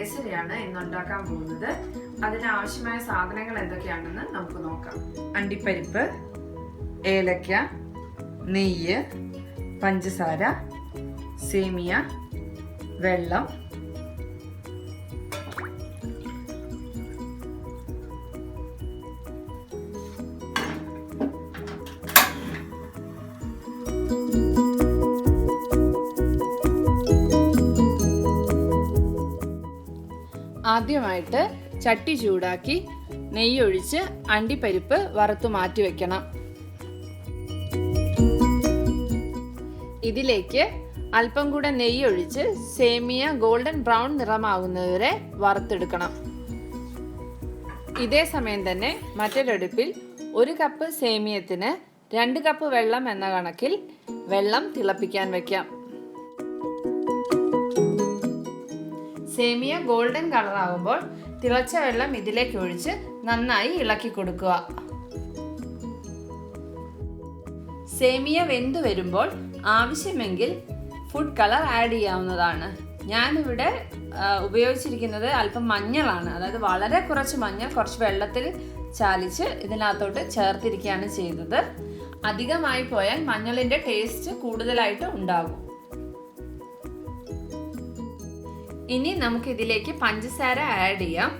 കേസരിയാണ് ഇന്ന് ഉണ്ടാക്കാൻ പോകുന്നത്. അതിനാവശ്യമായ സാധനങ്ങൾ എന്തൊക്കെയാണെന്ന് നമുക്ക് നോക്കാം. അണ്ടിപ്പരിപ്പ്, ഏലക്ക, നെയ്യ്, പഞ്ചസാര, സേമിയ, വെള്ളം, ആദ്യമായിട്ട് ചട്ടി ചൂടാക്കി നെയ്യൊഴിച്ച് അണ്ടിപ്പരിപ്പ് വറുത്ത് മാറ്റി വെക്കണം. ഇതിലേക്ക് അല്പം കൂടെ നെയ്യൊഴിച്ച് സേമിയ ഗോൾഡൻ ബ്രൗൺ നിറമാകുന്നതുവരെ വറുത്തെടുക്കണം. ഇതേ സമയം തന്നെ മറ്റൊരടുപ്പിൽ 1 കപ്പ് സേമിയത്തിന് 2 കപ്പ് വെള്ളം എന്ന കണക്കിൽ വെള്ളം തിളപ്പിക്കാൻ വെക്കാം. സേമിയ ഗോൾഡൻ കളറാകുമ്പോൾ തിളച്ച വെള്ളം ഇതിലേക്ക് ഒഴിച്ച് നന്നായി ഇളക്കി കൊടുക്കുക. സേമിയ വെന്തു വരുമ്പോൾ ആവശ്യമെങ്കിൽ ഫുഡ് കളർ ആഡ് ചെയ്യാവുന്നതാണ്. ഞാനിവിടെ ഉപയോഗിച്ചിരിക്കുന്നത് അല്പം മഞ്ഞളാണ്. അതായത് വളരെ കുറച്ച് മഞ്ഞൾ കുറച്ച് വെള്ളത്തിൽ ചാലിച്ച് ഇതിനകത്തോട്ട് ചേർത്തിരിക്കുകയാണ് ചെയ്തത്. അധികമായി പോയാൽ മഞ്ഞളിൻ്റെ ടേസ്റ്റ് കൂടുതലായിട്ട് ഉണ്ടാകും. ഇനി നമുക്ക് ഇതിലേക്ക് പഞ്ചസാര ആഡ് ചെയ്യാം.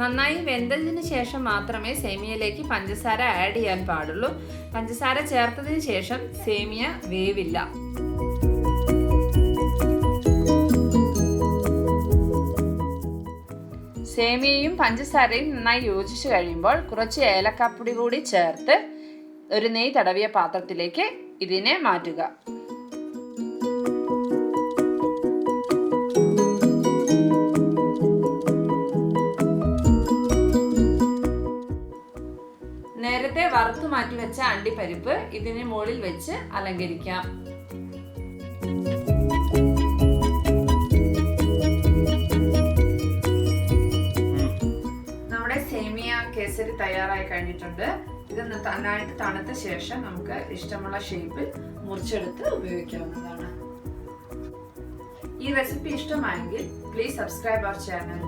നന്നായി വെന്തതിന് ശേഷം മാത്രമേ സേമിയയിലേക്ക് പഞ്ചസാര ആഡ് ചെയ്യാൻ പാടുള്ളൂ. പഞ്ചസാര ചേർത്തതിന് ശേഷം സേമിയ വേവില്ല. സേമിയയും പഞ്ചസാരയും നന്നായി യോജിച്ച് കഴിയുമ്പോൾ കുറച്ച് ഏലക്കാപ്പൊടി കൂടി ചേർത്ത് ഒരു നെയ്യ് തടവിയ പാത്രത്തിലേക്ക് ഇതിനെ മാറ്റുക. നേരത്തെ വറുത്തു മാറ്റി വെച്ച അണ്ടിപ്പരിപ്പ് ഇതിന് മുകളിൽ വെച്ച് അലങ്കരിക്കാം. നമ്മുടെ സേമിയ കേസരി തയ്യാറായി കഴിഞ്ഞിട്ടുണ്ട്. ഇത് നന്നായിട്ട് തണുത്ത ശേഷം നമുക്ക് ഇഷ്ടമുള്ള ഷേപ്പിൽ മുറിച്ചെടുത്ത് ഉപയോഗിക്കാവുന്നതാണ്. ഈ റെസിപ്പി ഇഷ്ടമായെങ്കിൽ പ്ലീസ് സബ്സ്ക്രൈബ് അവർ ചാനൽ.